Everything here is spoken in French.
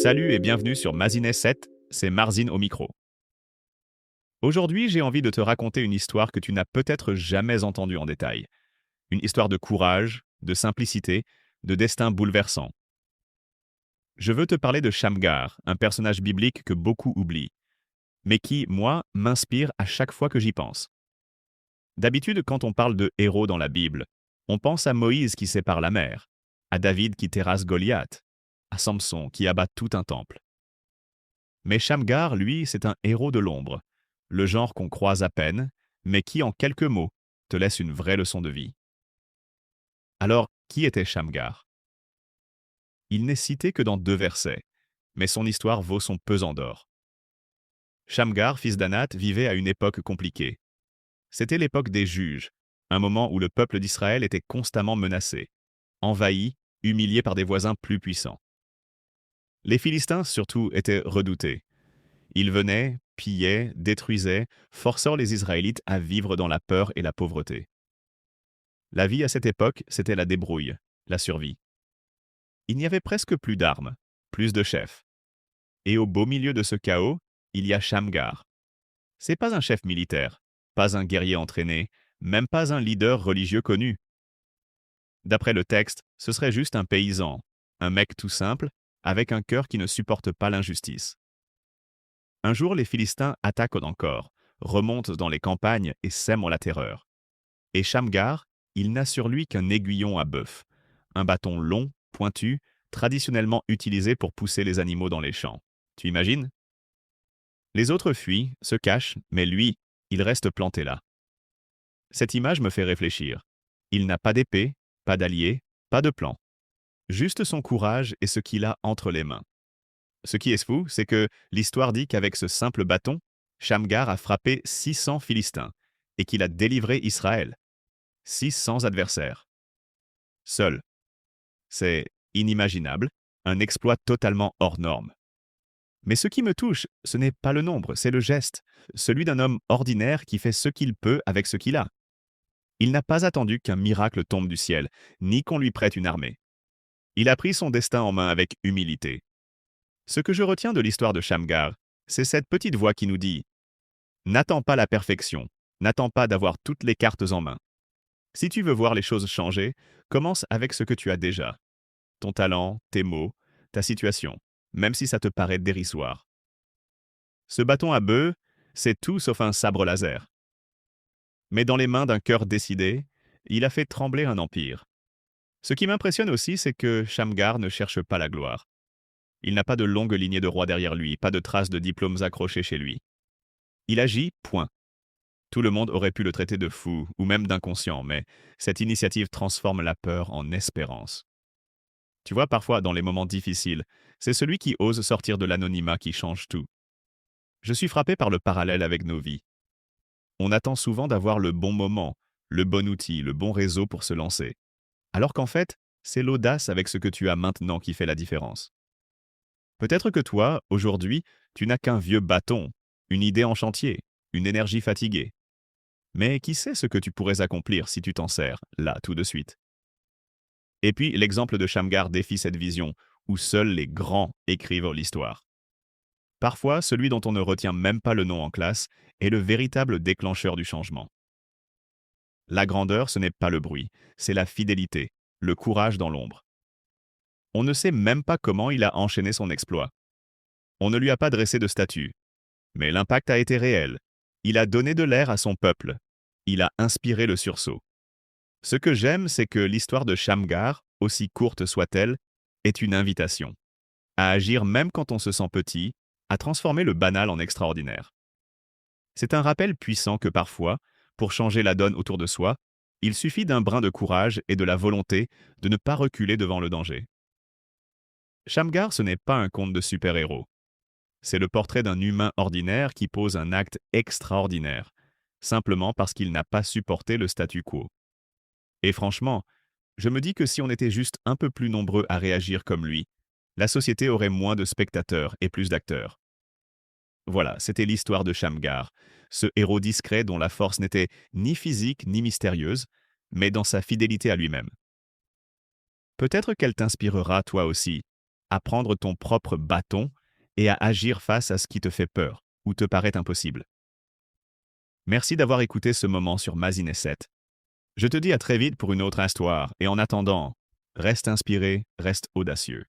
Salut et bienvenue sur Mazinet 7, c'est Marzine au micro. Aujourd'hui, j'ai envie de te raconter une histoire que tu n'as peut-être jamais entendue en détail. Une histoire de courage, de simplicité, de destin bouleversant. Je veux te parler de Shamgar, un personnage biblique que beaucoup oublient, mais qui, moi, m'inspire à chaque fois que j'y pense. D'habitude, quand on parle de héros dans la Bible, on pense à Moïse qui sépare la mer, à David qui terrasse Goliath, à Samson qui abat tout un temple. Mais Shamgar, lui, c'est un héros de l'ombre, le genre qu'on croise à peine, mais qui, en quelques mots, te laisse une vraie leçon de vie. Alors, qui était Shamgar? Il n'est cité que dans 2 versets, mais son histoire vaut son pesant d'or. Shamgar, fils d'Anath, vivait à une époque compliquée. C'était l'époque des juges, un moment où le peuple d'Israël était constamment menacé, envahi, humilié par des voisins plus puissants. Les Philistins, surtout, étaient redoutés. Ils venaient, pillaient, détruisaient, forçant les Israélites à vivre dans la peur et la pauvreté. La vie à cette époque, c'était la débrouille, la survie. Il n'y avait presque plus d'armes, plus de chefs. Et au beau milieu de ce chaos, il y a Shamgar. C'est pas un chef militaire, pas un guerrier entraîné, même pas un leader religieux connu. D'après le texte, ce serait juste un paysan, un mec tout simple, avec un cœur qui ne supporte pas l'injustice. Un jour, les Philistins attaquent encore, remontent dans les campagnes et sèment la terreur. Et Shamgar, il n'a sur lui qu'un aiguillon à bœuf, un bâton long, pointu, traditionnellement utilisé pour pousser les animaux dans les champs. Tu imagines? Les autres fuient, se cachent, mais lui, il reste planté là. Cette image me fait réfléchir. Il n'a pas d'épée, pas d'allié, pas de plan. Juste son courage et ce qu'il a entre les mains. Ce qui est fou, c'est que l'histoire dit qu'avec ce simple bâton, Shamgar a frappé 600 Philistins et qu'il a délivré Israël. 600 adversaires. Seul. C'est inimaginable, un exploit totalement hors norme. Mais ce qui me touche, ce n'est pas le nombre, c'est le geste, celui d'un homme ordinaire qui fait ce qu'il peut avec ce qu'il a. Il n'a pas attendu qu'un miracle tombe du ciel, ni qu'on lui prête une armée. Il a pris son destin en main avec humilité. Ce que je retiens de l'histoire de Shamgar, c'est cette petite voix qui nous dit « N'attends pas la perfection, n'attends pas d'avoir toutes les cartes en main. Si tu veux voir les choses changer, commence avec ce que tu as déjà. Ton talent, tes mots, ta situation, même si ça te paraît dérisoire. Ce bâton à bœuf, c'est tout sauf un sabre laser. Mais dans les mains d'un cœur décidé, il a fait trembler un empire. Ce qui m'impressionne aussi, c'est que Shamgar ne cherche pas la gloire. Il n'a pas de longue lignée de rois derrière lui, pas de traces de diplômes accrochés chez lui. Il agit, point. Tout le monde aurait pu le traiter de fou ou même d'inconscient, mais cette initiative transforme la peur en espérance. Tu vois, parfois, dans les moments difficiles, c'est celui qui ose sortir de l'anonymat qui change tout. Je suis frappé par le parallèle avec nos vies. On attend souvent d'avoir le bon moment, le bon outil, le bon réseau pour se lancer. Alors qu'en fait, c'est l'audace avec ce que tu as maintenant qui fait la différence. Peut-être que toi, aujourd'hui, tu n'as qu'un vieux bâton, une idée en chantier, une énergie fatiguée. Mais qui sait ce que tu pourrais accomplir si tu t'en sers, là, tout de suite? Et puis, l'exemple de Shamgar défie cette vision, où seuls les grands écrivent l'histoire. Parfois, celui dont on ne retient même pas le nom en classe est le véritable déclencheur du changement. La grandeur, ce n'est pas le bruit, c'est la fidélité, le courage dans l'ombre. On ne sait même pas comment il a enchaîné son exploit. On ne lui a pas dressé de statue. Mais l'impact a été réel. Il a donné de l'air à son peuple. Il a inspiré le sursaut. Ce que j'aime, c'est que l'histoire de Shamgar, aussi courte soit-elle, est une invitation à agir même quand on se sent petit, à transformer le banal en extraordinaire. C'est un rappel puissant que parfois, pour changer la donne autour de soi, il suffit d'un brin de courage et de la volonté de ne pas reculer devant le danger. Shamgar, ce n'est pas un conte de super-héros. C'est le portrait d'un humain ordinaire qui pose un acte extraordinaire, simplement parce qu'il n'a pas supporté le statu quo. Et franchement, je me dis que si on était juste un peu plus nombreux à réagir comme lui, la société aurait moins de spectateurs et plus d'acteurs. Voilà, c'était l'histoire de Shamgar, ce héros discret dont la force n'était ni physique ni mystérieuse, mais dans sa fidélité à lui-même. Peut-être qu'elle t'inspirera toi aussi, à prendre ton propre bâton et à agir face à ce qui te fait peur ou te paraît impossible. Merci d'avoir écouté ce moment sur Mazinet 7. Je te dis à très vite pour une autre histoire et en attendant, reste inspiré, reste audacieux.